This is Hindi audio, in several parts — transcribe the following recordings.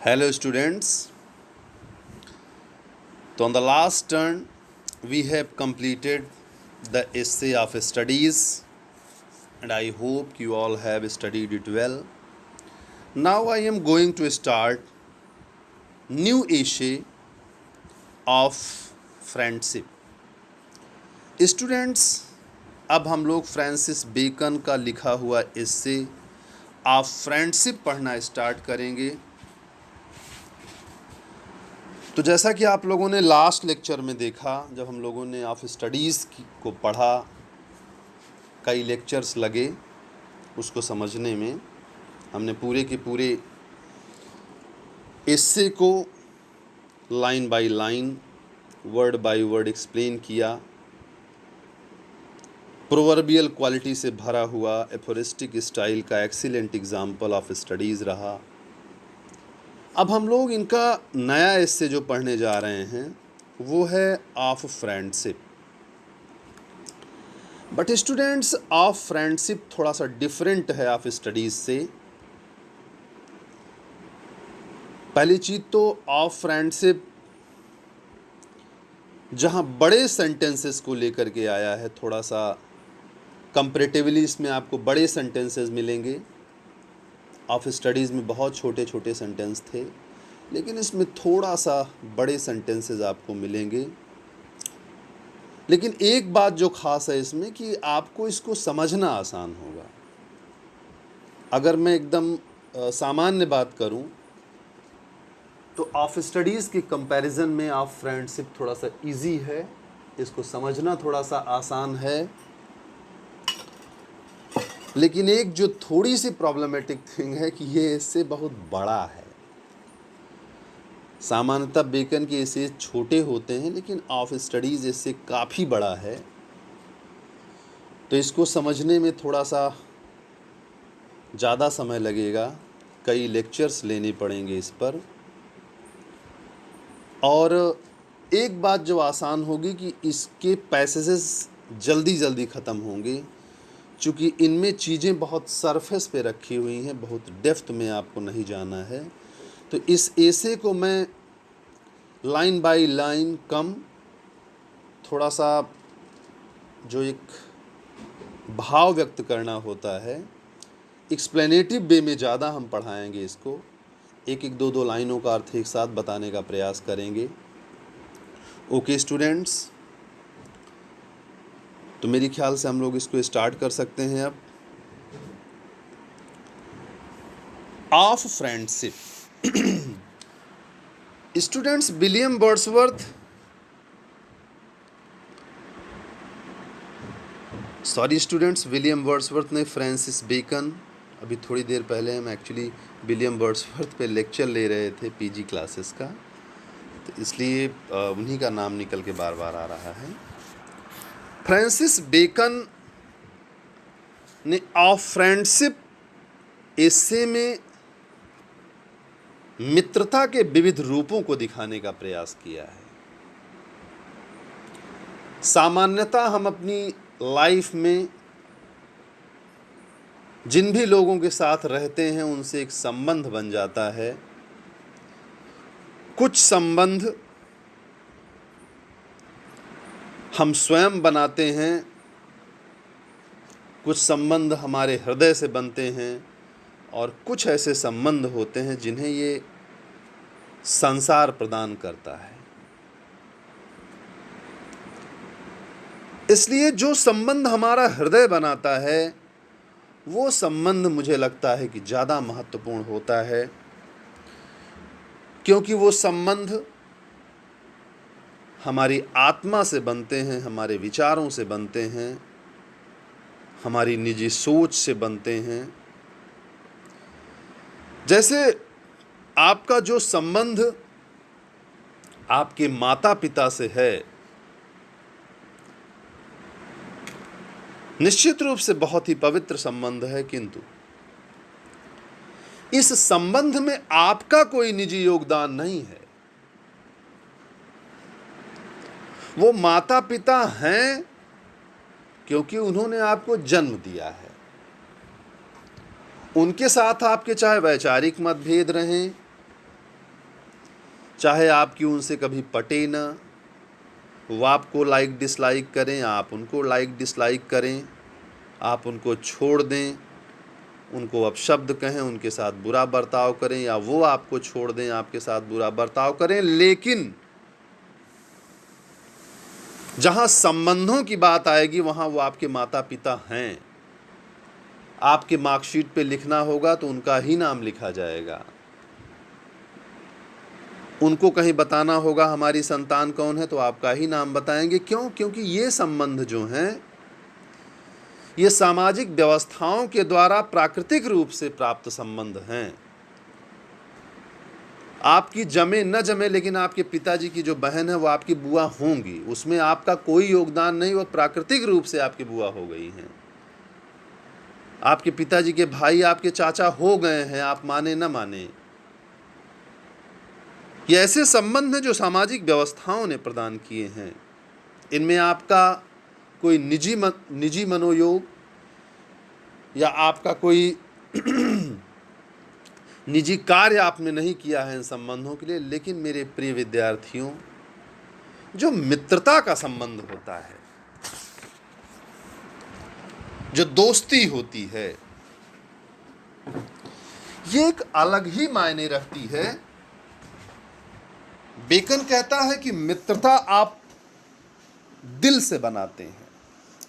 Hello students. So on the last turn we have completed the essay of studies and I hope you all have studied it well. Now I am going to start new essay of friendship. Students, अब हम लोग फ्रांसिस बेकन का लिखा हुआ एस्से ऑफ फ्रेंडशिप पढ़ना स्टार्ट करेंगे। तो जैसा कि आप लोगों ने लास्ट लेक्चर में देखा, जब हम लोगों ने ऑफ स्टडीज़ को पढ़ा, कई लेक्चर्स लगे उसको समझने में। हमने पूरे के पूरे एस्से को line by line, word by word explain किया। प्रोवर्बियल क्वालिटी से भरा हुआ एफोरिस्टिक स्टाइल का एक्सीलेंट एग्जाम्पल ऑफ स्टडीज़ रहा। अब हम लोग इनका नया एस्से जो पढ़ने जा रहे हैं वो है of friendship. But students, of friendship थोड़ा सा डिफरेंट है ऑफ स्टडीज़ से। पहली चीज़ तो ऑफ फ्रेंडशिप जहाँ बड़े सेंटेंसेस को लेकर के आया है, थोड़ा सा कंपैरेटिवली इसमें आपको बड़े सेंटेंसेस मिलेंगे। ऑफ स्टडीज़ में बहुत छोटे छोटे सेंटेंस थे, लेकिन इसमें थोड़ा सा बड़े सेंटेंसेस आपको मिलेंगे। लेकिन एक बात जो ख़ास है इसमें कि आपको इसको समझना आसान होगा। अगर मैं एकदम सामान्य बात करूं तो ऑफ स्टडीज़ के कंपैरिजन में ऑफ फ्रेंडशिप थोड़ा सा इजी है, इसको समझना थोड़ा सा आसान है। लेकिन एक जो थोड़ी सी प्रॉब्लमेटिक थिंग है कि ये इससे बहुत बड़ा है। सामान्यतः बेकन के इससे छोटे होते हैं, लेकिन ऑफ स्टडीज़ इससे काफ़ी बड़ा है। तो इसको समझने में थोड़ा सा ज़्यादा समय लगेगा, कई लेक्चर्स लेने पड़ेंगे इस पर। और एक बात जो आसान होगी कि इसके पैसेजेस जल्दी जल्दी ख़त्म होंगे, चूँकि इनमें चीज़ें बहुत सरफेस पे रखी हुई हैं, बहुत डेप्थ में आपको नहीं जाना है। तो इस एसे को मैं लाइन बाय लाइन कम, थोड़ा सा जो एक भाव व्यक्त करना होता है, एक्सप्लेनेटिव वे में ज़्यादा हम पढ़ाएंगे इसको। एक एक दो दो लाइनों का अर्थ एक साथ बताने का प्रयास करेंगे। ओके स्टूडेंट्स, तो मेरे ख्याल से हम लोग इसको स्टार्ट कर सकते हैं अब। Of friendship. Students, William Wordsworth, William Wordsworth ने फ्रांसिस बेकन, अभी थोड़ी देर पहले हम एक्चुअली विलियम वर्ड्सवर्थ पे लेक्चर ले रहे थे पीजी क्लासेस का, तो इसलिए उन्हीं का नाम निकल के बार बार आ रहा है। फ्रांसिस बेकन ने ऑफ फ्रेंडशिप एस्से में मित्रता के विविध रूपों को दिखाने का प्रयास किया है। सामान्यतः हम अपनी लाइफ में जिन भी लोगों के साथ रहते हैं उनसे एक संबंध बन जाता है। कुछ संबंध हम स्वयं बनाते हैं, कुछ संबंध हमारे हृदय से बनते हैं, और कुछ ऐसे संबंध होते हैं जिन्हें ये संसार प्रदान करता है। इसलिए जो संबंध हमारा हृदय बनाता है वो संबंध मुझे लगता है कि ज़्यादा महत्वपूर्ण होता है, क्योंकि वो संबंध हमारी आत्मा से बनते हैं, हमारे विचारों से बनते हैं, हमारी निजी सोच से बनते हैं। जैसे आपका जो संबंध आपके माता पिता से है, निश्चित रूप से बहुत ही पवित्र संबंध है, किंतु इस संबंध में आपका कोई निजी योगदान नहीं है। वो माता पिता हैं क्योंकि उन्होंने आपको जन्म दिया है। उनके साथ आपके चाहे वैचारिक मतभेद रहें, चाहे आपकी उनसे कभी पटे ना, वो आपको लाइक डिसलाइक करें, आप उनको लाइक डिसलाइक करें, आप उनको छोड़ दें, उनको अपशब्द कहें, उनके साथ बुरा बर्ताव करें, या वो आपको छोड़ दें, आपके साथ बुरा बर्ताव करें, लेकिन जहां संबंधों की बात आएगी वहां वो आपके माता पिता हैं। आपके मार्कशीट पे लिखना होगा तो उनका ही नाम लिखा जाएगा। उनको कहीं बताना होगा हमारी संतान कौन है तो आपका ही नाम बताएंगे। क्यों? क्योंकि ये संबंध जो हैं ये सामाजिक व्यवस्थाओं के द्वारा प्राकृतिक रूप से प्राप्त संबंध हैं। आपकी जमे न जमे, लेकिन आपके पिताजी की जो बहन है वो आपकी बुआ होंगी, उसमें आपका कोई योगदान नहीं, वो प्राकृतिक रूप से आपकी बुआ हो गई हैं। आपके पिताजी के भाई आपके चाचा हो गए हैं, आप माने न माने। ये ऐसे संबंध हैं जो सामाजिक व्यवस्थाओं ने प्रदान किए हैं। इनमें आपका कोई निजी मनोयोग या आपका कोई निजी कार्य आपने नहीं किया है इन संबंधों के लिए। लेकिन मेरे प्रिय विद्यार्थियों, जो मित्रता का संबंध होता है, जो दोस्ती होती है, ये एक अलग ही मायने रखती है। बेकन कहता है कि मित्रता आप दिल से बनाते हैं,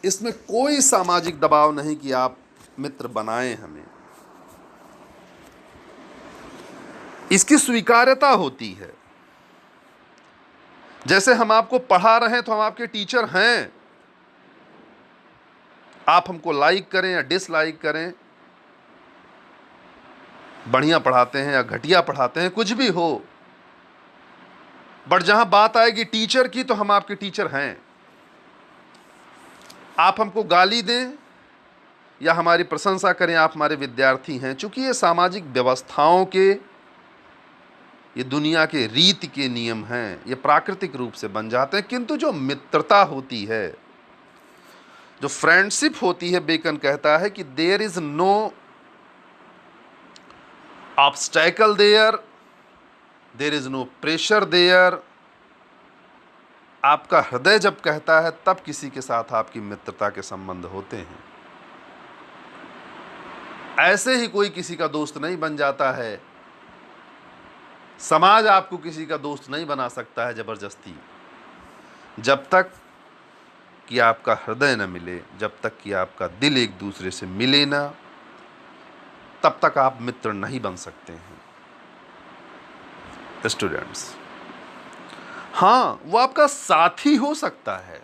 इसमें कोई सामाजिक दबाव नहीं कि आप मित्र बनाएं हमें। इसकी स्वीकार्यता होती है। जैसे हम आपको पढ़ा रहे हैं तो हम आपके टीचर हैं। आप हमको लाइक करें या डिसलाइक करें, बढ़िया पढ़ाते हैं या घटिया पढ़ाते हैं, कुछ भी हो, बट जहां बात आएगी टीचर की तो हम आपके टीचर हैं। आप हमको गाली दें या हमारी प्रशंसा करें, आप हमारे विद्यार्थी हैं। चूंकि ये सामाजिक व्यवस्थाओं के, ये दुनिया के रीति के नियम हैं, ये प्राकृतिक रूप से बन जाते हैं। किंतु जो मित्रता होती है, जो फ्रेंडशिप होती है, बेकन कहता है कि there is no obstacle there, there is no pressure there. आपका हृदय जब कहता है तब किसी के साथ आपकी मित्रता के संबंध होते हैं। ऐसे ही कोई किसी का दोस्त नहीं बन जाता है। समाज आपको किसी का दोस्त नहीं बना सकता है जबरदस्ती, जब तक कि आपका हृदय न मिले, जब तक कि आपका दिल एक दूसरे से मिले ना, तब तक आप मित्र नहीं बन सकते हैं। स्टूडेंट्स, हाँ, वो आपका साथी हो सकता है,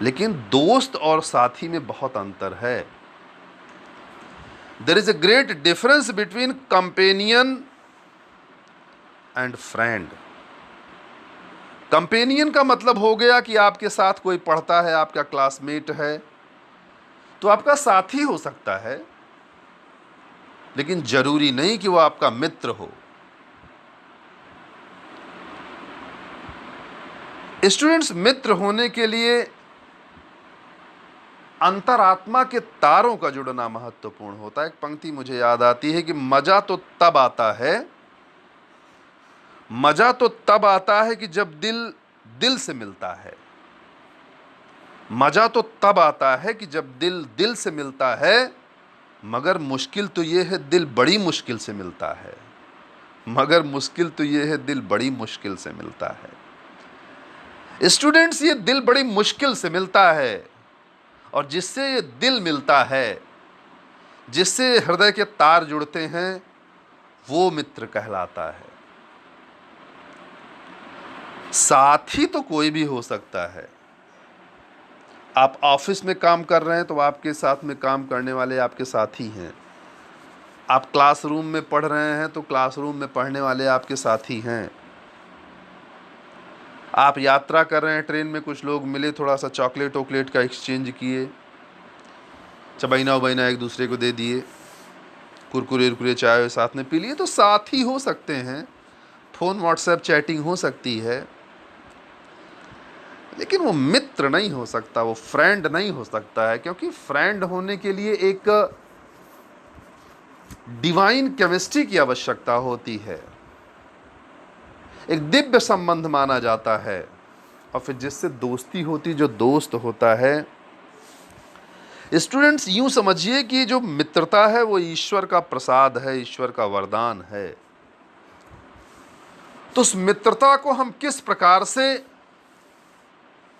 लेकिन दोस्त और साथी में बहुत अंतर है। There is a great difference between companion and friend. Companion का मतलब हो गया कि आपके साथ कोई पढ़ता है, आपका क्लासमेट है, तो आपका साथी हो सकता है, लेकिन जरूरी नहीं कि वो आपका मित्र हो। स्टूडेंट्स, मित्र होने के लिए अंतरात्मा के तारों का जुड़ना महत्वपूर्ण होता है। एक पंक्ति मुझे याद आती है कि मजा तो तब आता है, मजा तो तब आता है कि जब दिल दिल से मिलता है। मजा तो तब आता है कि जब दिल दिल से मिलता है, मगर मुश्किल तो यह है दिल बड़ी मुश्किल से मिलता है। मगर मुश्किल तो यह है दिल बड़ी मुश्किल से मिलता है। स्टूडेंट्स, ये दिल बड़ी मुश्किल से मिलता है, और जिससे ये दिल मिलता है, जिससे हृदय के तार जुड़ते हैं, वो मित्र कहलाता है। साथी तो कोई भी हो सकता है। आप ऑफिस में काम कर रहे हैं तो आपके साथ में काम करने वाले आपके साथी हैं। आप क्लासरूम में पढ़ रहे हैं तो क्लासरूम में पढ़ने वाले आपके साथी हैं। आप यात्रा कर रहे हैं, ट्रेन में कुछ लोग मिले, थोड़ा सा चॉकलेट वॉकलेट का एक्सचेंज किए, चबैना उबैना एक दूसरे को दे दिए, कुरकुरे उरकुरे चाय साथ में पी लिए, तो साथी हो सकते हैं। फ़ोन व्हाट्सएप चैटिंग हो सकती है, लेकिन वो मित्र नहीं हो सकता, वो फ्रेंड नहीं हो सकता है। क्योंकि फ्रेंड होने के लिए एक डिवाइन केमिस्ट्री की आवश्यकता होती है। एक दिव्य संबंध माना जाता है। और फिर जिससे दोस्ती होती, जो दोस्त होता है, स्टूडेंट्स यूं समझिए कि जो मित्रता है वो ईश्वर का प्रसाद है, ईश्वर का वरदान है। तो उस मित्रता को हम किस प्रकार से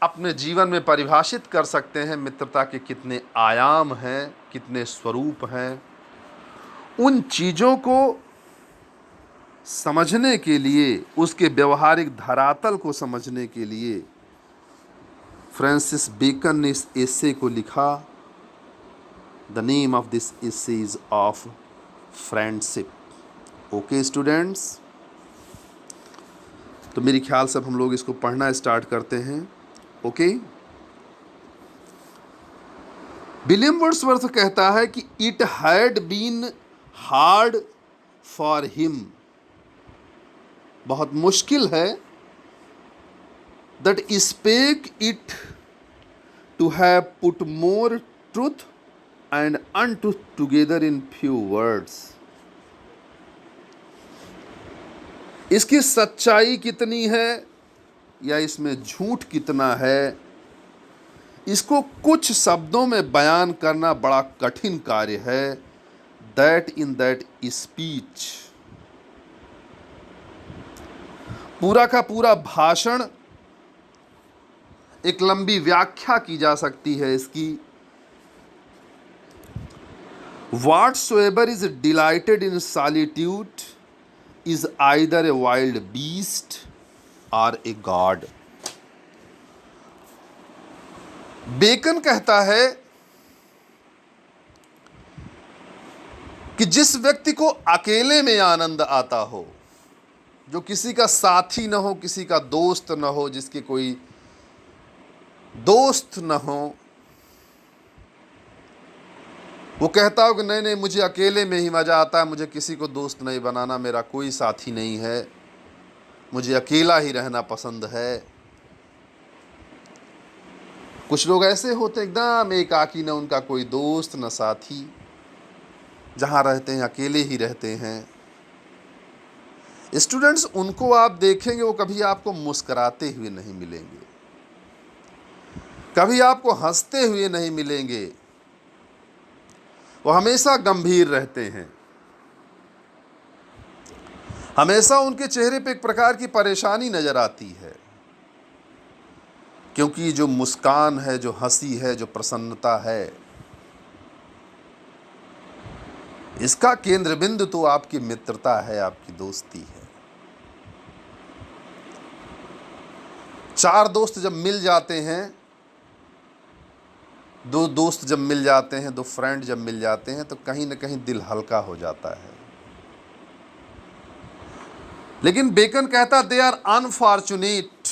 अपने जीवन में परिभाषित कर सकते हैं, मित्रता के कितने आयाम हैं, कितने स्वरूप हैं, उन चीज़ों को समझने के लिए, उसके व्यवहारिक धरातल को समझने के लिए फ्रांसिस बेकन ने इस एसे को लिखा। The name of this essay is of friendship. Okay students, तो मेरे ख्याल से अब हम लोग इसको पढ़ना स्टार्ट करते हैं। ओके, विलियम वर्ड्सवर्थ कहता है कि it had been hard for him, बहुत मुश्किल है, that spake it to have put more truth and untruth together in few words. इसकी सच्चाई कितनी है या इसमें झूठ कितना है, इसको कुछ शब्दों में बयान करना बड़ा कठिन कार्य है। दैट इन दैट स्पीच, पूरा का पूरा भाषण, एक लंबी व्याख्या की जा सकती है इसकी। Whatsoever is delighted in solitude is either a wild beast or a god। Bacon कहता है कि जिस व्यक्ति को अकेले में आनंद आता हो, जो किसी का साथी न हो, किसी का दोस्त न हो, जिसके कोई दोस्त न हो, वो कहता हो कि नहीं नहीं, मुझे अकेले में ही मज़ा आता है, मुझे किसी को दोस्त नहीं बनाना, मेरा कोई साथी नहीं है, मुझे अकेला ही रहना पसंद है। कुछ लोग ऐसे होते हैं एकदम एकाकी, न उनका कोई दोस्त न साथी, जहाँ रहते हैं अकेले ही रहते हैं। स्टूडेंट्स, उनको आप देखेंगे वो कभी आपको मुस्कुराते हुए नहीं मिलेंगे, कभी आपको हंसते हुए नहीं मिलेंगे, वो हमेशा गंभीर रहते हैं। हमेशा उनके चेहरे पे एक प्रकार की परेशानी नजर आती है, क्योंकि जो मुस्कान है, जो हंसी है, जो प्रसन्नता है, इसका केंद्र बिंदु तो आपकी मित्रता है, आपकी दोस्ती है। चार दोस्त जब मिल जाते हैं, दो दोस्त जब मिल जाते हैं, दो फ्रेंड जब मिल जाते हैं, तो कहीं ना कहीं दिल हल्का हो जाता है। लेकिन बेकन कहता they are unfortunate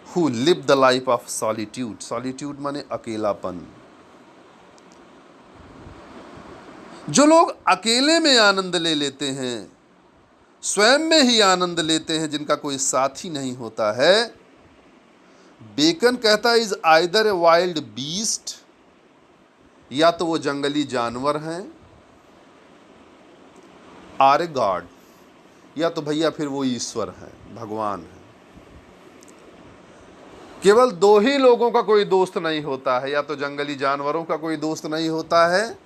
who live the life of solitude. Solitude माने अकेलापन। जो लोग अकेले में आनंद ले लेते हैं, स्वयं में ही आनंद लेते हैं, जिनका कोई साथी नहीं होता है, बेकन कहता है is either a wild beast, या तो वो जंगली जानवर हैं, आर ए गॉड, या तो भैया फिर वो ईश्वर हैं, भगवान हैं। केवल दो ही लोगों का कोई दोस्त नहीं होता है, या तो जंगली जानवरों का कोई दोस्त नहीं होता है,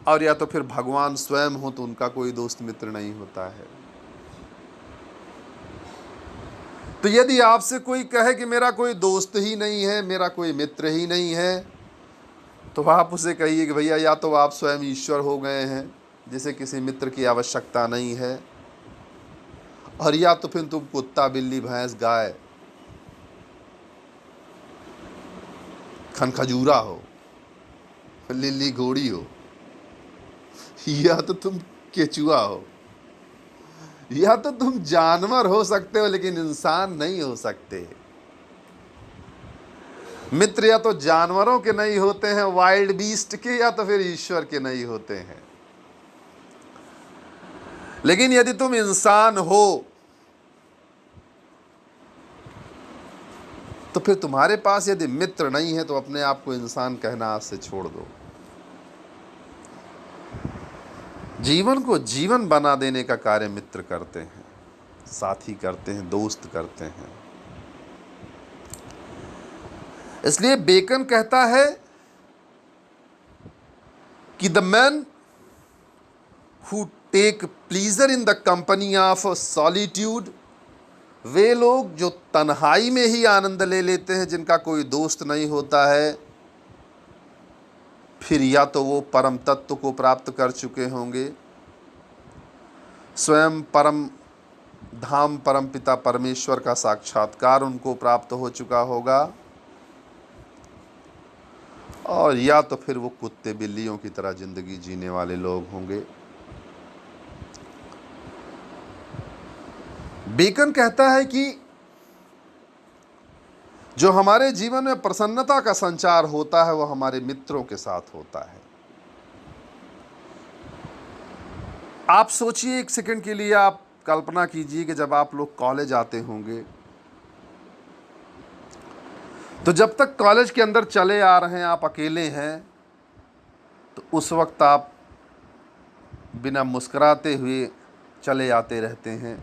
और या तो फिर भगवान स्वयं हो तो उनका कोई दोस्त मित्र नहीं होता है। तो यदि आपसे कोई कहे कि मेरा कोई दोस्त ही नहीं है, मेरा कोई मित्र ही नहीं है, तो आप उसे कहिए कि भैया या तो आप स्वयं ईश्वर हो गए हैं, जिसे किसी मित्र की आवश्यकता नहीं है, और या तो फिर तुम कुत्ता, बिल्ली, भैंस, गाय, खनखजूरा हो, लिल्ली घोड़ी हो, या तो तुम केचुआ हो, या तो तुम जानवर हो सकते हो लेकिन इंसान नहीं हो सकते। मित्र या तो जानवरों के नहीं होते हैं, वाइल्ड बीस्ट के, या तो फिर ईश्वर के नहीं होते हैं। लेकिन यदि तुम इंसान हो तो फिर तुम्हारे पास यदि मित्र नहीं है तो अपने आप को इंसान कहना आज से छोड़ दो। जीवन को जीवन बना देने का कार्य मित्र करते हैं। साथी करते हैं, दोस्त करते हैं। इसलिए बेकन कहता है कि the man who take pleasure in the company of solitude, वे लोग जो तन्हाई में ही आनंद ले लेते हैं, जिनका कोई दोस्त नहीं होता है, फिर या तो वो परम तत्व को प्राप्त कर चुके होंगे, स्वयं परम धाम परम पिता परमेश्वर का साक्षात्कार उनको प्राप्त हो चुका होगा, और या तो फिर वो कुत्ते बिल्लियों की तरह जिंदगी जीने वाले लोग होंगे। बेकन कहता है कि जो हमारे जीवन में प्रसन्नता का संचार होता है वो हमारे मित्रों के साथ होता है। आप सोचिए एक सेकंड के लिए, आप कल्पना कीजिए कि जब आप लोग कॉलेज आते होंगे, तो जब तक कॉलेज के अंदर चले आ रहे हैं, आप अकेले हैं, तो उस वक्त आप बिना मुस्कुराते हुए चले आते रहते हैं,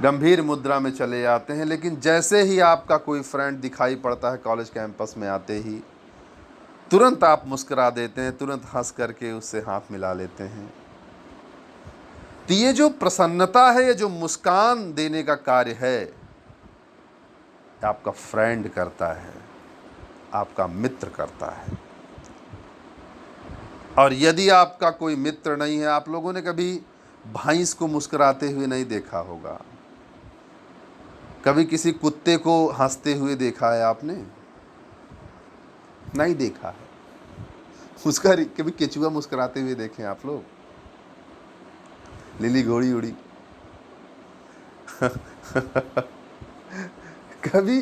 गंभीर मुद्रा में चले आते हैं। लेकिन जैसे ही आपका कोई फ्रेंड दिखाई पड़ता है कॉलेज कैंपस में आते ही, तुरंत आप मुस्कुरा देते हैं, तुरंत हंस करके उससे हाथ मिला लेते हैं। तो ये जो प्रसन्नता है, ये जो मुस्कान देने का कार्य है, आपका फ्रेंड करता है, आपका मित्र करता है। और यदि आपका कोई मित्र नहीं है, आप लोगों ने कभी भैंस को मुस्कुराते हुए नहीं देखा होगा, कभी किसी कुत्ते को हंसते हुए देखा है आपने? नहीं देखा है। उसका कभी केचुआ मुस्कुराते हुए देखे आप लोग? लिली घोड़ी उड़ी कभी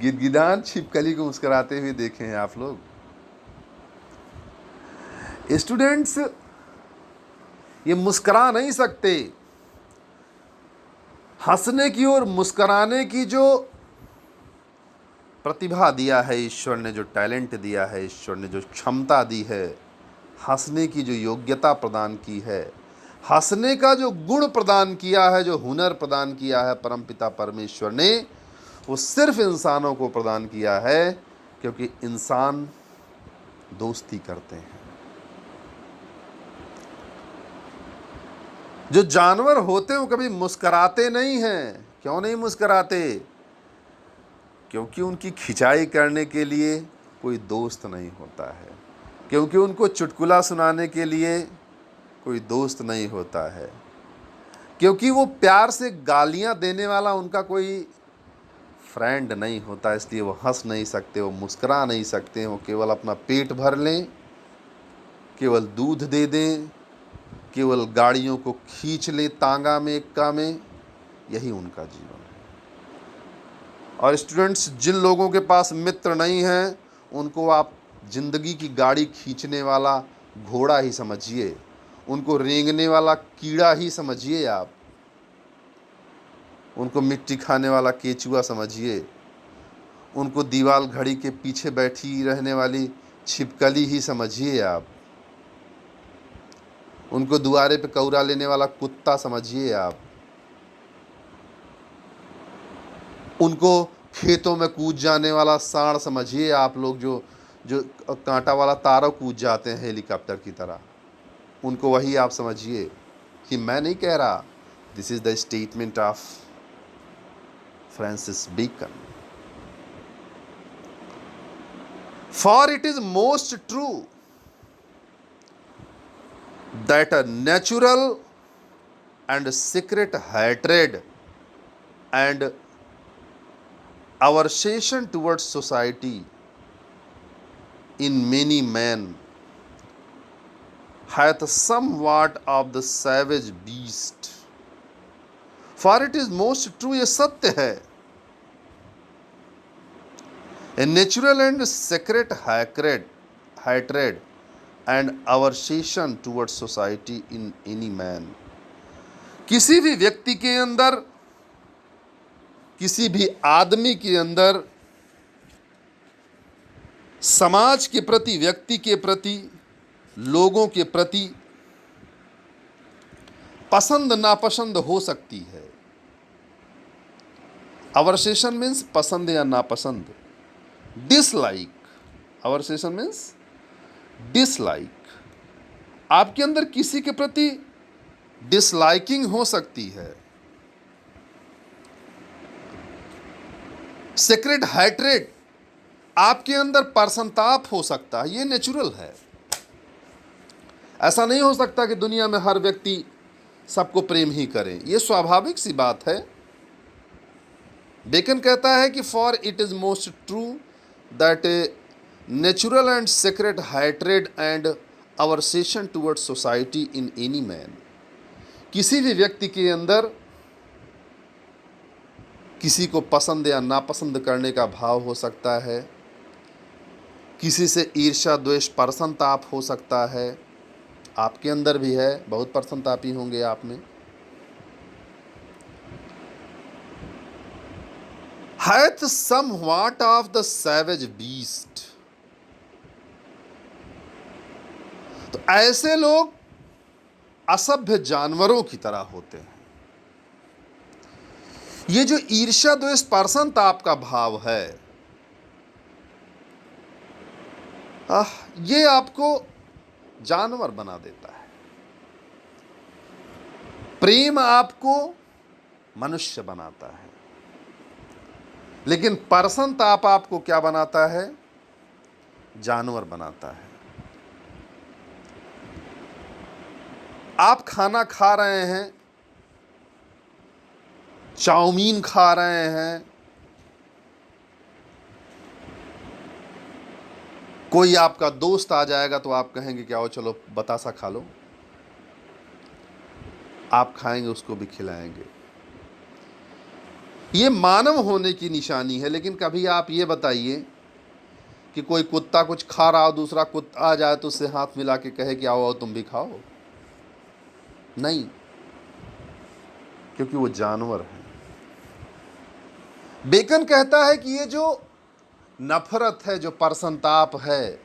गिदगिदान छिपकली को मुस्कुराते हुए देखे हैं आप लोग? स्टूडेंट्स ये मुस्कुरा नहीं सकते। हंसने की और मुस्कुराने की जो प्रतिभा दिया है ईश्वर ने, जो टैलेंट दिया है ईश्वर ने, जो क्षमता दी है, हंसने की जो योग्यता प्रदान की है, हंसने का जो गुण प्रदान किया है, जो हुनर प्रदान किया है परमपिता परमेश्वर ने, वो सिर्फ इंसानों को प्रदान किया है, क्योंकि इंसान दोस्ती करते हैं। जो जानवर होते हैं वो कभी मुस्कुराते नहीं हैं। क्यों नहीं मुस्कुराते? क्योंकि उनकी खिंचाई करने के लिए कोई दोस्त नहीं होता है, क्योंकि उनको चुटकुला सुनाने के लिए कोई दोस्त नहीं होता है, क्योंकि वो प्यार से गालियां देने वाला उनका कोई फ्रेंड नहीं होता। इसलिए वो हंस नहीं सकते, वो मुस्कुरा नहीं सकते। वो केवल अपना पेट भर लें, केवल दूध दे दें, केवल गाड़ियों को खींच ले तांगा में, इक्का में, यही उनका जीवन है। और स्टूडेंट्स, जिन लोगों के पास मित्र नहीं हैं, उनको आप जिंदगी की गाड़ी खींचने वाला घोड़ा ही समझिए, उनको रेंगने वाला कीड़ा ही समझिए, आप उनको मिट्टी खाने वाला केचुआ समझिए, उनको दीवाल घड़ी के पीछे बैठी रहने वाली छिपकली ही समझिए, आप उनको दुआरे पे कौरा लेने वाला कुत्ता समझिए, आप उनको खेतों में कूद जाने वाला सांड समझिए, आप लोग जो जो कांटा वाला तारा कूद जाते हैं हेलीकॉप्टर की तरह, उनको वही आप समझिए। कि मैं नहीं कह रहा, this is the statement of Francis Bacon. For it is most true that a natural and secret hatred and aversion towards society in many men hath somewhat of the savage beast. For it is most true, ये सत्य है। A natural and secret hatred and aversion towards society in any man. किसी भी व्यक्ति के अंदर, किसी भी आदमी के अंदर समाज के प्रति, व्यक्ति के प्रति, लोगों के प्रति पसंद नापसंद हो सकती है। अवर्सेशन मीन्स पसंद या नापसंद। Dislike, aversion means dislike. आपके अंदर किसी के प्रति डिसलाइकिंग हो सकती है। सेक्रेट हाइट्रेट, आपके अंदर परसंताप हो सकता है, ये नेचुरल है। ऐसा नहीं हो सकता कि दुनिया में हर व्यक्ति सबको प्रेम ही करे, ये स्वाभाविक सी बात है। बेकन कहता है कि for it is most true that a natural and secret hatred and aversion towards society in any man. किसी भी व्यक्ति के अंदर किसी को पसंद या नापसंद करने का भाव हो सकता है, किसी से ईर्ष्या द्वेष परसंताप हो सकता है। आपके अंदर भी है, बहुत परसंतापी होंगे आप में। hath somewhat of the savage beast, तो ऐसे लोग असभ्य जानवरों की तरह होते हैं। ये जो ईर्ष्या द्वेष परसंताप का भाव है, ये आपको जानवर बना देता है। प्रेम आपको मनुष्य बनाता है, लेकिन परसंताप आपको क्या बनाता है? जानवर बनाता है। आप खाना खा रहे हैं, चाउमीन खा रहे हैं, कोई आपका दोस्त आ जाएगा तो आप कहेंगे कि आओ चलो बतासा खा लो। आप खाएंगे, उसको भी खिलाएंगे। ये मानव होने की निशानी है। लेकिन कभी आप ये बताइए कि कोई कुत्ता कुछ खा रहा हो, दूसरा कुत्ता आ जाए तो उससे हाथ मिला के कहे कि आओ आओ तुम भी खाओ? नहीं, क्योंकि वो जानवर है। बेकन कहता है कि ये जो नफरत है, जो परसंताप है,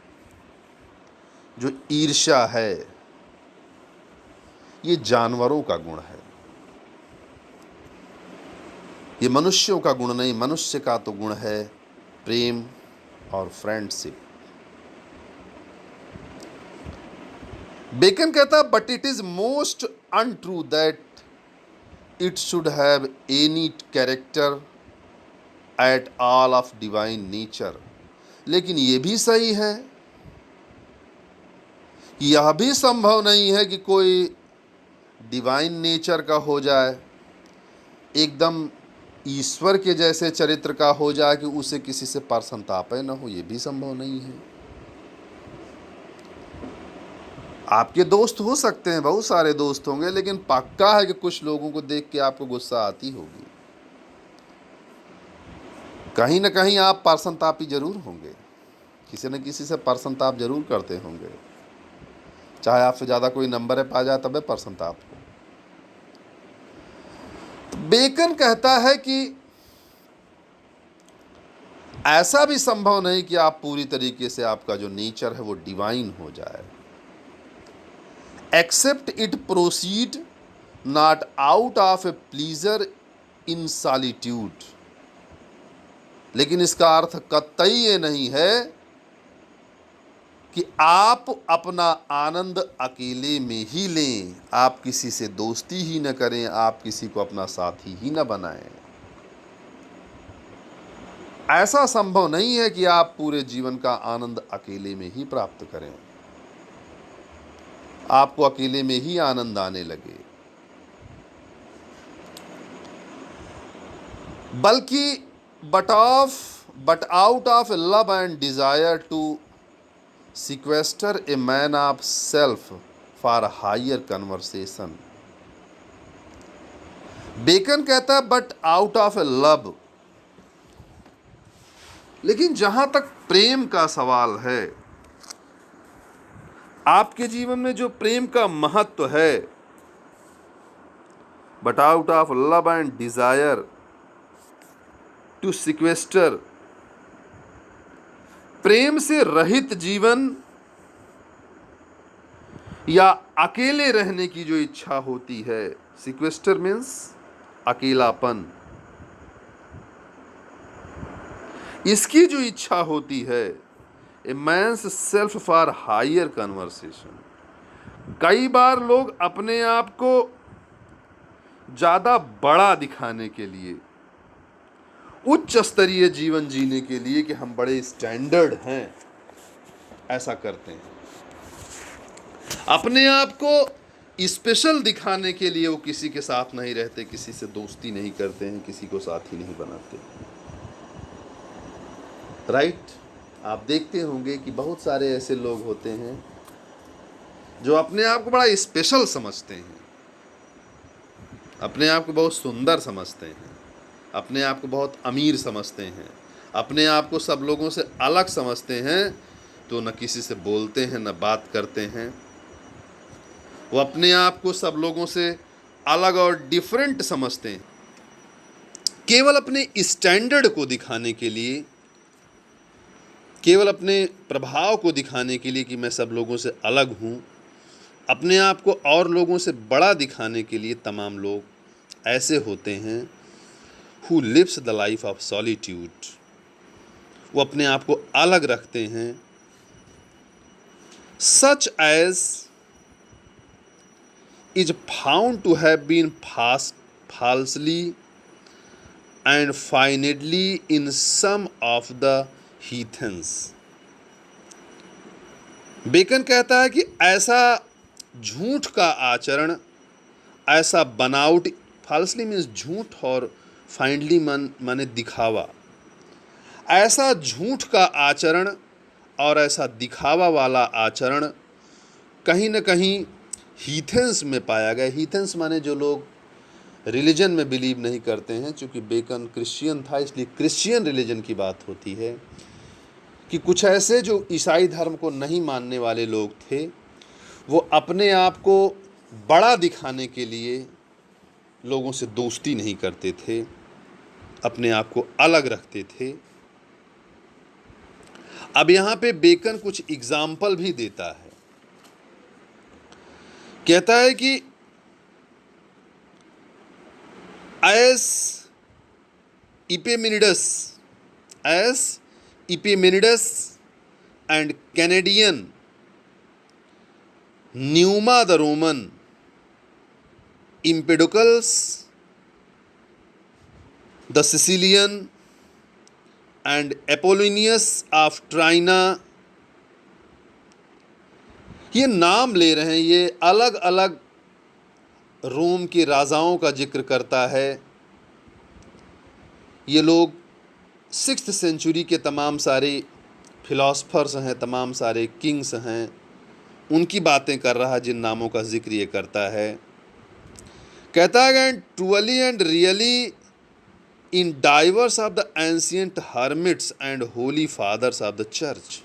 जो ईर्ष्या है, ये जानवरों का गुण है। ये मनुष्यों का गुण नहीं। मनुष्य का तो गुण है प्रेम और फ्रेंडशिप। बेकन कहता है but it is most untrue that it should have any character at all of divine nature. लेकिन यह भी सही है कि यह भी संभव नहीं है कि कोई डिवाइन नेचर का हो जाए, एकदम ईश्वर के जैसे चरित्र का हो जाए कि उसे किसी से परसंताप न हो। यह भी संभव नहीं है। आपके दोस्त हो सकते हैं, बहुत सारे दोस्त होंगे, लेकिन पक्का है कि कुछ लोगों को देख के आपको गुस्सा आती होगी। कहीं ना कहीं आप परसंतापी जरूर होंगे, किसी न किसी से परसंताप जरूर करते होंगे। चाहे आपसे ज़्यादा कोई नंबर है पा जाए तब परसंताप हो। तो बेकन कहता है कि ऐसा भी संभव नहीं कि आप पूरी तरीके से आपका जो नेचर है वो डिवाइन हो जाए। Except it proceed not out of a pleasure in solitude. लेकिन इसका अर्थ कतई ये नहीं है कि आप अपना आनंद अकेले में ही लें, आप किसी से दोस्ती ही न करें, आप किसी को अपना साथी ही न बनाएं। ऐसा संभव नहीं है कि आप पूरे जीवन का आनंद अकेले में ही प्राप्त करें, आपको अकेले में ही आनंद आने लगे। बल्कि but out of love and desire to sequester a man of self for a higher conversation। Bacon कहता है but out of a love. लेकिन जहां तक प्रेम का सवाल है, आपके जीवन में जो प्रेम का महत्व है, but out of love and desire to sequester, प्रेम से रहित जीवन या अकेले रहने की जो इच्छा होती है, सिक्वेस्टर मीन्स अकेलापन, इसकी जो इच्छा होती है, a man's self for higher conversation. कई बार लोग अपने आप को ज्यादा बड़ा दिखाने के लिए, उच्च स्तरीय जीवन जीने के लिए कि हम बड़े स्टैंडर्ड हैं, ऐसा करते हैं। अपने आप को स्पेशल दिखाने के लिए वो किसी के साथ नहीं रहते, किसी से दोस्ती नहीं करते हैं, किसी को साथी नहीं बनाते। राइट? आप देखते होंगे कि बहुत सारे ऐसे लोग होते हैं जो अपने आप को बड़ा स्पेशल समझते हैं, अपने आप को बहुत सुंदर समझते हैं, अपने आप को बहुत अमीर समझते हैं, अपने आप को सब लोगों से अलग समझते हैं, तो न किसी से बोलते हैं, न बात करते हैं। वो अपने आप को सब लोगों से अलग और डिफरेंट समझते हैं, केवल अपने स्टैंडर्ड को दिखाने के लिए, केवल अपने प्रभाव को दिखाने के लिए कि मैं सब लोगों से अलग हूँ, अपने आप को और लोगों से बड़ा दिखाने के लिए तमाम लोग ऐसे होते हैं who lives the life of solitude। वो अपने आप को अलग रखते हैं। such as is found to have been falsely and finally in some of the heathens। Bacon कहता है कि ऐसा झूठ का आचरण, ऐसा बनावट, फाल्सली मीन्स झूठ और फाइंडली माने दिखावा, ऐसा झूठ का आचरण और ऐसा दिखावा वाला आचरण कहीं न कहीं हीथेंस में पाया गया। हीथेंस माने जो लोग रिलीजन में बिलीव नहीं करते हैं। चूँकि बेकन क्रिश्चियन था, इसलिए क्रिश्चियन रिलीजन की बात होती है कि कुछ ऐसे जो ईसाई धर्म को नहीं मानने वाले लोग थे, वो अपने आप को बड़ा दिखाने के लिए लोगों से दोस्ती नहीं करते थे, अपने आप को अलग रखते थे। अब यहाँ पे बेकन कुछ एग्जाम्पल भी देता है। कहता है कि as Epimenides and Candian Numa the Roman Empedocles, the Sicilian and Apollonius of Trina, ये नाम ले रहे हैं, ये अलग अलग रोम के राजाओं का जिक्र करता है। ये लोग 6th सेंचुरी के तमाम सारे फिलोसफर्स हैं, तमाम सारे किंग्स हैं, उनकी बातें कर रहा है, जिन नामों का जिक्र ये करता है। कहता है truly and really in divers of the ancient hermits and holy fathers of the church.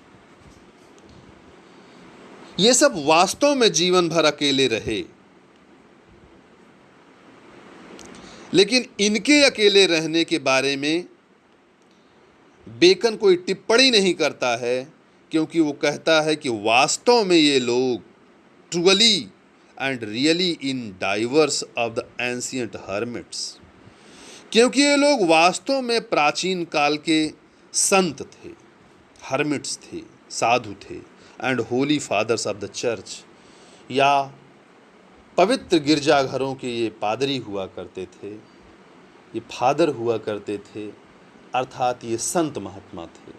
ये सब वास्तव में जीवन भर अकेले रहे, लेकिन इनके अकेले रहने के बारे में बेकन कोई टिप्पणी नहीं करता है, क्योंकि वो कहता है कि वास्तव में ये लोग truly and really in divers of the ancient hermits, क्योंकि ये लोग वास्तव में प्राचीन काल के संत थे, हर्मिट्स थे, साधु थे, and holy fathers of the church, या पवित्र गिरजाघरों के ये पादरी हुआ करते थे, ये फादर हुआ करते थे, अर्थात ये संत महात्मा थे।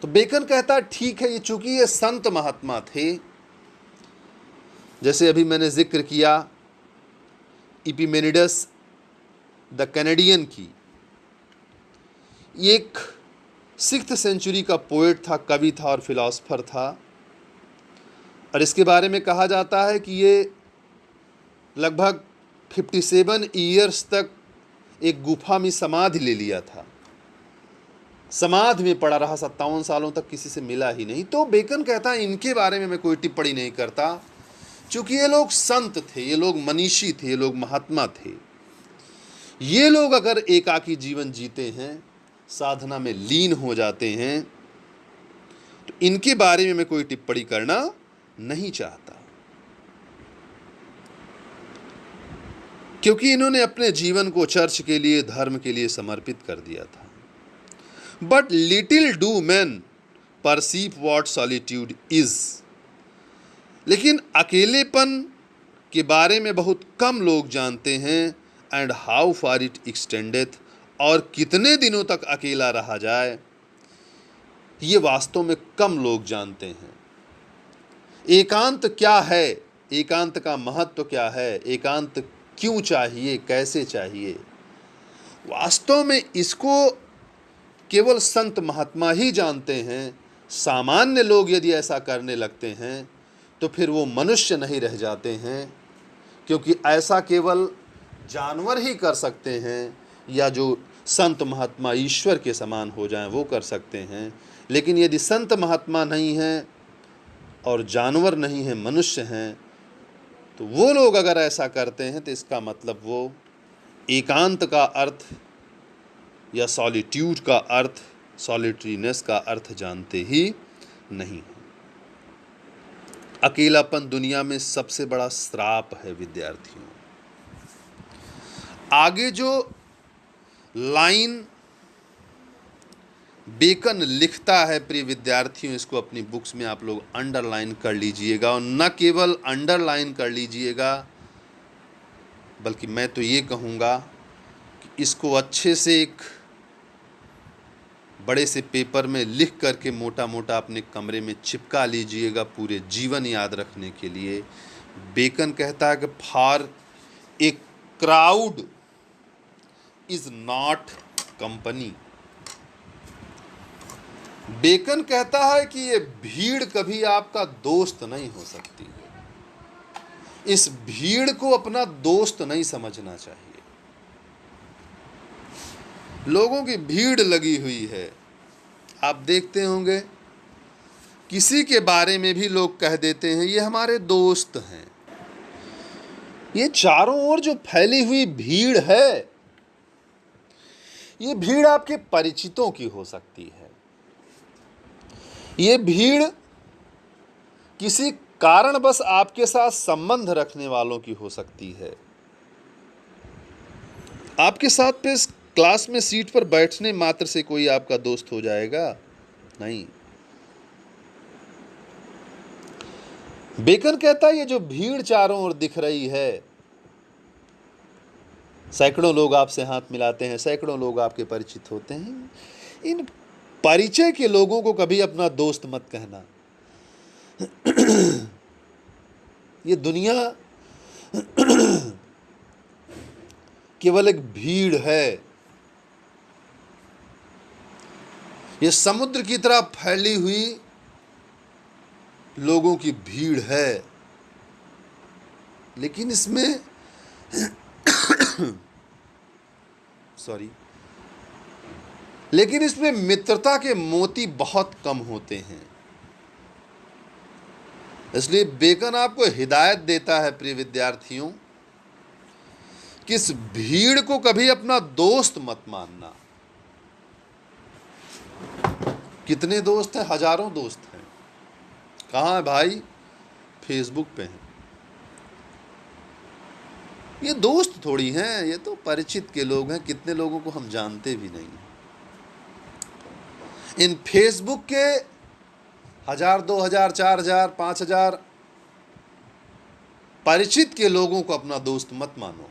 तो बेकन कहता ठीक है, ये चूंकि ये संत महात्मा थे, जैसे अभी मैंने जिक्र किया इपिमेनिडस द कैनेडियन की, एक 6th सेंचुरी का पोएट था, कवि था और फिलोसफर था, और इसके बारे में कहा जाता है कि ये लगभग 57 ईयर्स तक एक गुफा में समाधि ले लिया था, समाधि में पड़ा रहा, 57 सालों तक किसी से मिला ही नहीं। तो बेकन कहता है इनके बारे में मैं कोई टिप्पणी नहीं करता, क्योंकि ये लोग संत थे, ये लोग मनीषी थे, ये लोग महात्मा थे। ये लोग अगर एकाकी जीवन जीते हैं, साधना में लीन हो जाते हैं, तो इनके बारे में मैं कोई टिप्पणी करना नहीं चाहता। क्योंकि इन्होंने अपने जीवन को चर्च के लिए, धर्म के लिए समर्पित कर दिया था। But little do man perceive what solitude is. लेकिन अकेलेपन के बारे में बहुत कम लोग जानते हैं। एंड हाउ फार इट एक्सटेंडेथ, और कितने दिनों तक अकेला रहा जाए, ये वास्तव में कम लोग जानते हैं। एकांत क्या है, एकांत का महत्व क्या है, एकांत क्यों चाहिए, कैसे चाहिए, वास्तव में इसको केवल संत महात्मा ही जानते हैं। सामान्य लोग यदि ऐसा करने लगते हैं तो फिर वो मनुष्य नहीं रह जाते हैं, क्योंकि ऐसा केवल जानवर ही कर सकते हैं, या जो संत महात्मा ईश्वर के समान हो जाएं वो कर सकते हैं। लेकिन यदि संत महात्मा नहीं हैं और जानवर नहीं हैं, मनुष्य हैं, तो वो लोग अगर ऐसा करते हैं तो इसका मतलब वो एकांत का अर्थ या सॉलिट्यूड का अर्थ, सॉलिटरीनेस का अर्थ जानते ही नहीं। अकेलापन दुनिया में सबसे बड़ा श्राप है विद्यार्थियों। आगे जो लाइन बेकन लिखता है प्रिय विद्यार्थियों, इसको अपनी बुक्स में आप लोग अंडरलाइन कर लीजिएगा, और न केवल अंडरलाइन कर लीजिएगा, बल्कि मैं तो ये कहूँगा कि इसको अच्छे से एक बड़े से पेपर में लिख करके मोटा मोटा अपने कमरे में चिपका लीजिएगा, पूरे जीवन याद रखने के लिए। बेकन कहता है कि for a crowd is not company. Bacon कहता है कि ये भीड़ कभी आपका दोस्त नहीं हो सकती है। इस भीड़ को अपना दोस्त नहीं समझना चाहिए। लोगों की भीड़ लगी हुई है, आप देखते होंगे किसी के बारे में भी लोग कह देते हैं ये हमारे दोस्त हैं। ये चारों ओर जो फैली हुई भीड़ है, ये भीड़ आपके परिचितों की हो सकती है, ये भीड़ किसी कारणवश आपके साथ संबंध रखने वालों की हो सकती है। आपके साथ पे इस क्लास में सीट पर बैठने मात्र से कोई आपका दोस्त हो जाएगा? नहीं। बेकन कहता है ये जो भीड़ चारों ओर दिख रही है, सैकड़ों लोग आपसे हाथ मिलाते हैं, सैकड़ों लोग आपके परिचित होते हैं, इन परिचय के लोगों को कभी अपना दोस्त मत कहना। ये दुनिया केवल एक भीड़ है, ये समुद्र की तरह फैली हुई लोगों की भीड़ है, लेकिन इसमें लेकिन इसमें मित्रता के मोती बहुत कम होते हैं। इसलिए बेकन आपको हिदायत देता है प्रिय विद्यार्थियों कि इस भीड़ को कभी अपना दोस्त मत मानना। कितने दोस्त हैं? हजारों दोस्त हैं। कहाँ है भाई? फेसबुक पे हैं। ये दोस्त थोड़ी हैं, ये तो परिचित के लोग हैं, कितने लोगों को हम जानते भी नहीं। इन फेसबुक के 1000, 2000, 4000, 5000 परिचित के लोगों को अपना दोस्त मत मानो।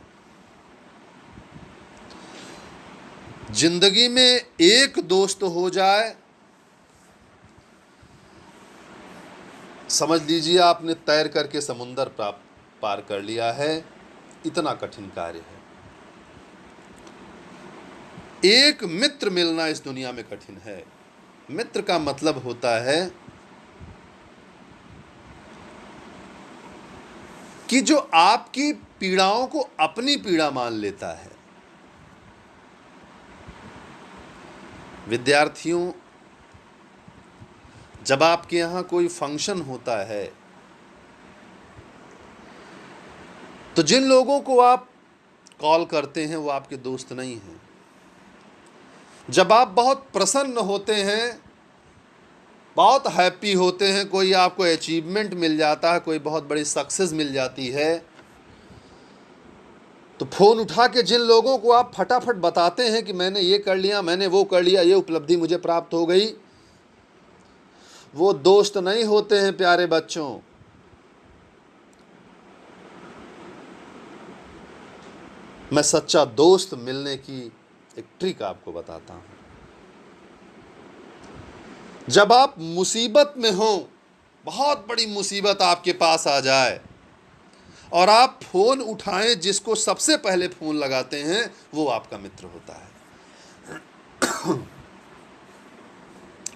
जिंदगी में एक दोस्त हो जाए, समझ लीजिए आपने तैर करके समुंदर पार कर लिया है। इतना कठिन कार्य है। एक मित्र मिलना इस दुनिया में कठिन है। मित्र का मतलब होता है कि जो आपकी पीड़ाओं को अपनी पीड़ा मान लेता है। विद्यार्थियों, जब आपके यहाँ कोई फंक्शन होता है तो जिन लोगों को आप कॉल करते हैं वो आपके दोस्त नहीं हैं। जब आप बहुत प्रसन्न होते हैं, बहुत हैप्पी होते हैं, कोई आपको अचीवमेंट मिल जाता है, कोई बहुत बड़ी सक्सेस मिल जाती है, तो फ़ोन उठा के जिन लोगों को आप फटाफट बताते हैं कि मैंने ये कर लिया, मैंने वो कर लिया, ये उपलब्धि मुझे प्राप्त हो गई, वो दोस्त नहीं होते हैं प्यारे बच्चों। मैं सच्चा दोस्त मिलने की एक ट्रिक आपको बताता हूं। जब आप मुसीबत में हो, बहुत बड़ी मुसीबत आपके पास आ जाए और आप फोन उठाएं, जिसको सबसे पहले फोन लगाते हैं वो आपका मित्र होता है।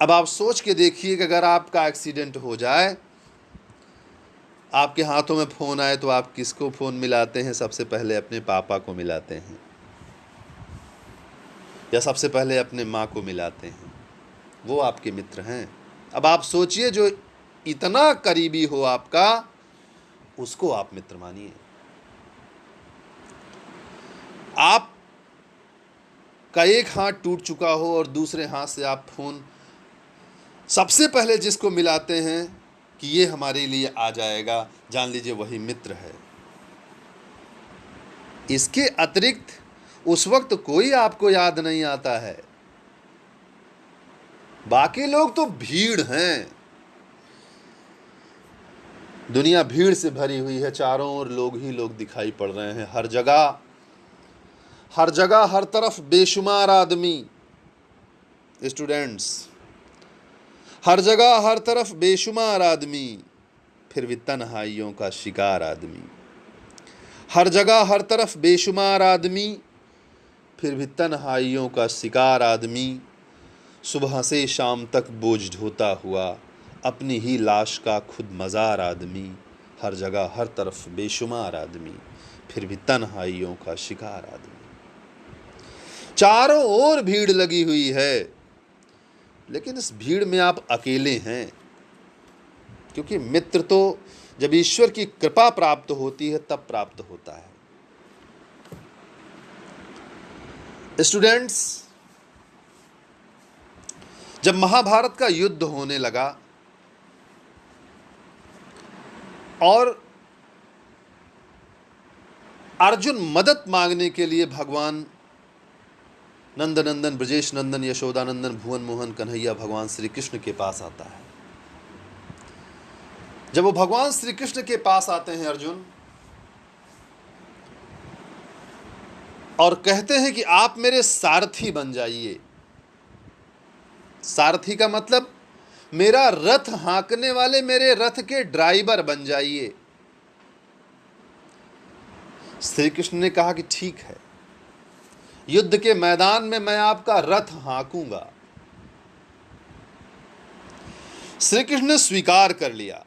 अब आप सोच के देखिए कि अगर आपका एक्सीडेंट हो जाए, आपके हाथों में फ़ोन आए, तो आप किसको फ़ोन मिलाते हैं? सबसे पहले अपने पापा को मिलाते हैं या सबसे पहले अपने माँ को मिलाते हैं। वो आपके मित्र हैं। अब आप सोचिए, जो इतना करीबी हो आपका, उसको आप मित्र मानिए। आप का एक हाथ टूट चुका हो और दूसरे हाथ से आप फ़ोन सबसे पहले जिसको मिलाते हैं कि ये हमारे लिए आ जाएगा, जान लीजिए वही मित्र है। इसके अतिरिक्त उस वक्त कोई आपको याद नहीं आता है। बाकी लोग तो भीड़ हैं, दुनिया भीड़ से भरी हुई है, चारों ओर लोग ही लोग दिखाई पड़ रहे हैं। हर जगह हर तरफ बेशुमार आदमी, स्टूडेंट्स, हर जगह हर तरफ बेशुमार आदमी, फिर भी तन्हाइयों का शिकार आदमी। हर जगह हर तरफ बेशुमार आदमी, फिर भी तन्हाइयों का शिकार आदमी। सुबह से शाम तक बोझ ढोता हुआ, अपनी ही लाश का खुद मज़ार आदमी। हर जगह हर तरफ बेशुमार आदमी, फिर भी तन्हाइयों का शिकार आदमी। चारों ओर भीड़ लगी हुई है, लेकिन इस भीड़ में आप अकेले हैं, क्योंकि मित्र तो जब ईश्वर की कृपा प्राप्त होती है तब प्राप्त होता है। स्टूडेंट्स, जब महाभारत का युद्ध होने लगा और अर्जुन मदद मांगने के लिए भगवान नंदनंदन, ब्रजेश नंदन, यशोदानंदन, भुवन मोहन कन्हैया भगवान श्री कृष्ण के पास आता है। जब वो भगवान श्री कृष्ण के पास आते हैं अर्जुन, और कहते हैं कि आप मेरे सारथी बन जाइए। सारथी का मतलब मेरा रथ हाँकने वाले, मेरे रथ के ड्राइवर बन जाइए। श्री कृष्ण ने कहा कि ठीक है, युद्ध के मैदान में मैं आपका रथ हाँकूंगा। श्री कृष्ण ने स्वीकार कर लिया।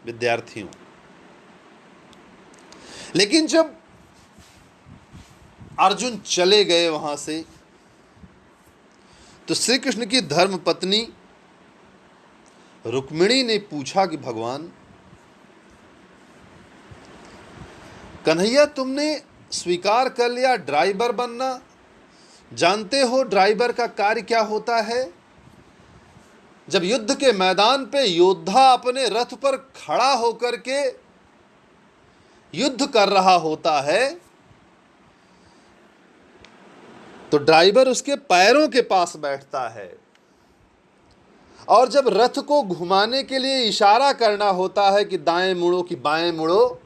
विद्यार्थियों, लेकिन जब अर्जुन चले गए वहां से, तो श्री कृष्ण की धर्म पत्नी रुक्मिणी ने पूछा कि भगवान, कन्हैया तुमने स्वीकार कर लिया ड्राइवर बनना, जानते हो ड्राइवर का कार्य क्या होता है? जब युद्ध के मैदान पे योद्धा अपने रथ पर खड़ा होकर के युद्ध कर रहा होता है, तो ड्राइवर उसके पैरों के पास बैठता है, और जब रथ को घुमाने के लिए इशारा करना होता है कि दाएं मुड़ो कि बाएं मुड़ो,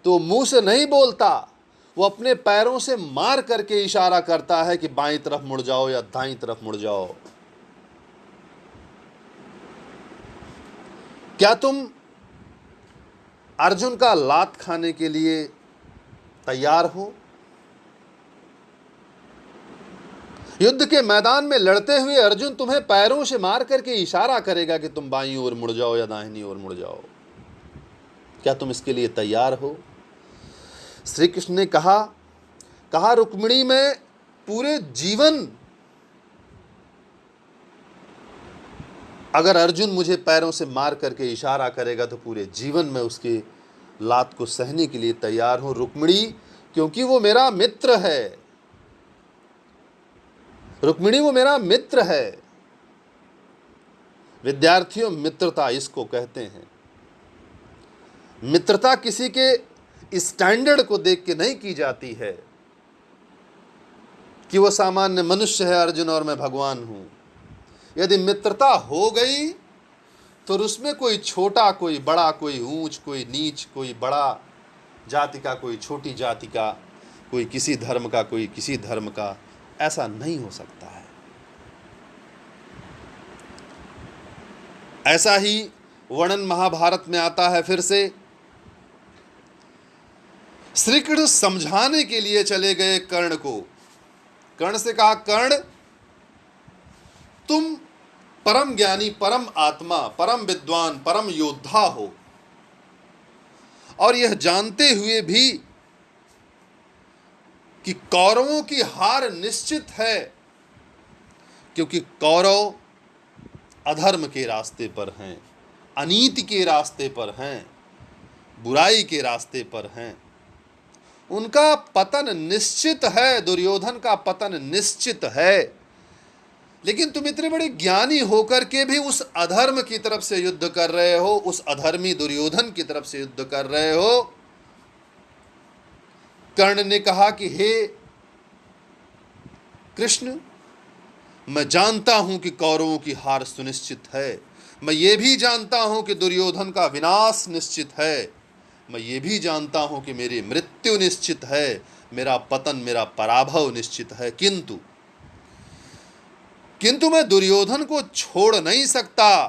तो मुंह से नहीं बोलता, वो अपने पैरों से मार करके इशारा करता है कि बाईं तरफ मुड़ जाओ या दाईं तरफ मुड़ जाओ। क्या तुम अर्जुन का लात खाने के लिए तैयार हो? युद्ध के मैदान में लड़ते हुए अर्जुन तुम्हें पैरों से मार करके इशारा करेगा कि तुम बाईं ओर मुड़ जाओ या दाहिनी ओर मुड़ जाओ। क्या तुम इसके लिए तैयार हो? श्री कृष्ण ने कहा रुक्मिणी, मैं पूरे जीवन, अगर अर्जुन मुझे पैरों से मार करके इशारा करेगा तो पूरे जीवन में उसके लात को सहने के लिए तैयार हूं रुक्मिणी, क्योंकि वो मेरा मित्र है। रुक्मिणी वो मेरा मित्र है। विद्यार्थियों, मित्रता इसको कहते हैं। मित्रता किसी के स्टैंडर्ड को देख के नहीं की जाती है कि वो सामान्य मनुष्य है अर्जुन और मैं भगवान हूं। यदि मित्रता हो गई तो उसमें कोई छोटा, कोई बड़ा, कोई ऊंच, कोई नीच, कोई बड़ा जाति का, कोई छोटी जाति का, कोई किसी धर्म का, कोई किसी धर्म का, ऐसा नहीं हो सकता है। ऐसा ही वर्णन महाभारत में आता है। फिर से श्री कृष्ण समझाने के लिए चले गए कर्ण को। कर्ण से कहा, कर्ण तुम परम ज्ञानी, परम आत्मा, परम विद्वान, परम योद्धा हो, और यह जानते हुए भी कि कौरवों की हार निश्चित है, क्योंकि कौरव अधर्म के रास्ते पर हैं, अनीति के रास्ते पर हैं, बुराई के रास्ते पर हैं। उनका पतन निश्चित है, दुर्योधन का पतन निश्चित है। लेकिन तुम इतने बड़े ज्ञानी होकर के भी उस अधर्म की तरफ से युद्ध कर रहे हो, उस अधर्मी दुर्योधन की तरफ से युद्ध कर रहे हो। कर्ण ने कहा कि हे कृष्ण, मैं जानता हूं कि कौरवों की हार सुनिश्चित है, मैं ये भी जानता हूं कि दुर्योधन का विनाश निश्चित है, मैं ये भी जानता हूं कि मेरी मृत्यु निश्चित है, मेरा पतन, मेरा पराभव निश्चित है, किंतु मैं दुर्योधन को छोड़ नहीं सकता।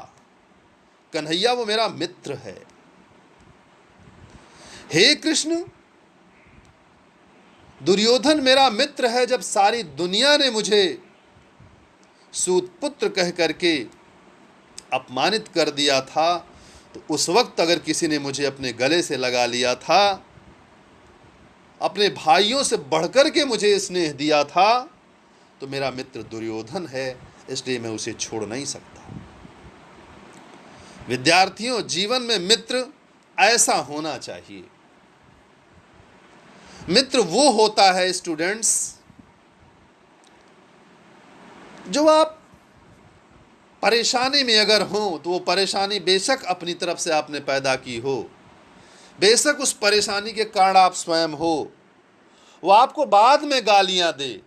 कन्हैया वो मेरा मित्र है। हे कृष्ण, दुर्योधन मेरा मित्र है। जब सारी दुनिया ने मुझे सूतपुत्र कह करके अपमानित कर दिया था, तो उस वक्त अगर किसी ने मुझे अपने गले से लगा लिया था, अपने भाइयों से बढ़कर के मुझे स्नेह दिया था, तो मेरा मित्र दुर्योधन है, इसलिए मैं उसे छोड़ नहीं सकता। विद्यार्थियों, जीवन में मित्र ऐसा होना चाहिए। मित्र वो होता है स्टूडेंट्स, जो आप परेशानी में अगर हो तो वो परेशानी बेशक अपनी तरफ से आपने पैदा की हो, बेशक उस परेशानी के कारण आप स्वयं हो, वो आपको बाद में गालियां दे,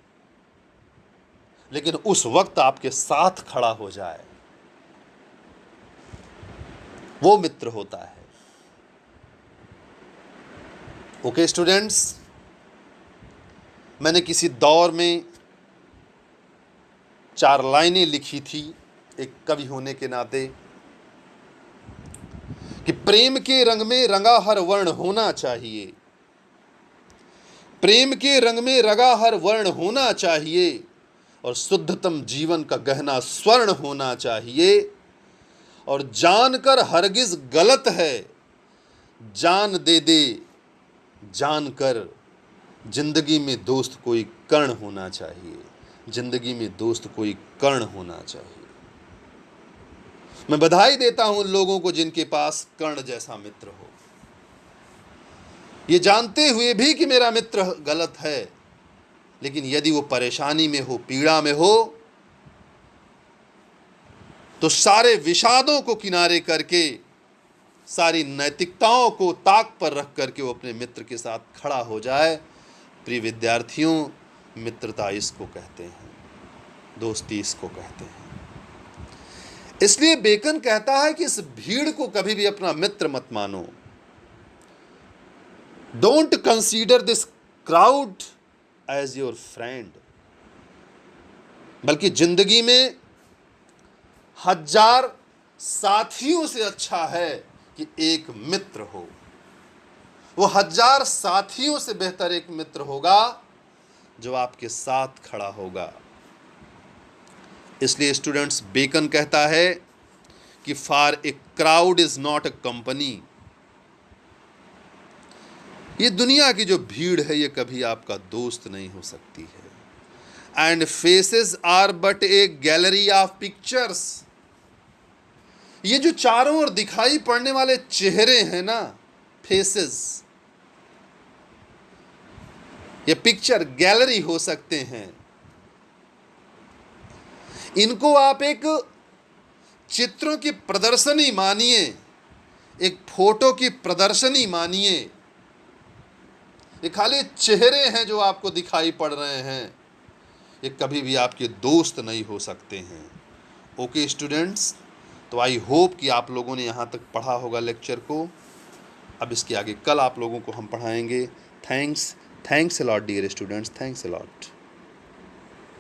लेकिन उस वक्त आपके साथ खड़ा हो जाए, वो मित्र होता है। ओके स्टूडेंट्स, मैंने किसी दौर में 4 लाइनें लिखी थी एक कवि होने के नाते, कि प्रेम के रंग में रंगा हर वर्ण होना चाहिए, प्रेम के रंग में रंगा हर वर्ण होना चाहिए, और शुद्धतम जीवन का गहना स्वर्ण होना चाहिए, और जानकर हरगिज गलत है, जान दे दे जानकर, जिंदगी में दोस्त कोई कर्ण होना चाहिए, जिंदगी में दोस्त कोई कर्ण होना चाहिए। मैं बधाई देता हूं उन लोगों को जिनके पास कर्ण जैसा मित्र हो, ये जानते हुए भी कि मेरा मित्र गलत है, लेकिन यदि वो परेशानी में हो, पीड़ा में हो, तो सारे विषादों को किनारे करके, सारी नैतिकताओं को ताक पर रख करके वो अपने मित्र के साथ खड़ा हो जाए। प्रिय विद्यार्थियों, मित्रता इसको कहते हैं, दोस्ती इसको कहते हैं। इसलिए बेकन कहता है कि इस भीड़ को कभी भी अपना मित्र मत मानो। Don't consider this crowd as your friend, बल्कि जिंदगी में 1000 साथियों से अच्छा है कि एक मित्र हो। वो 1000 साथियों से बेहतर एक मित्र होगा जो आपके साथ खड़ा होगा। इसलिए स्टूडेंट्स, बेकन कहता है कि for a crowd is not a company. ये दुनिया की जो भीड़ है, ये कभी आपका दोस्त नहीं हो सकती है। And faces are but a gallery of pictures. ये जो चारों ओर दिखाई पड़ने वाले चेहरे हैं ना, फेसेस, ये पिक्चर गैलरी हो सकते हैं। इनको आप एक चित्रों की प्रदर्शनी मानिए, एक फोटो की प्रदर्शनी मानिए, ये खाली चेहरे हैं जो आपको दिखाई पड़ रहे हैं, ये कभी भी आपके दोस्त नहीं हो सकते हैं। ओके स्टूडेंट्स, तो आई होप कि आप लोगों ने यहाँ तक पढ़ा होगा लेक्चर को। अब इसके आगे कल आप लोगों को हम पढ़ाएंगे। Thanks a lot dear students, thanks a lot.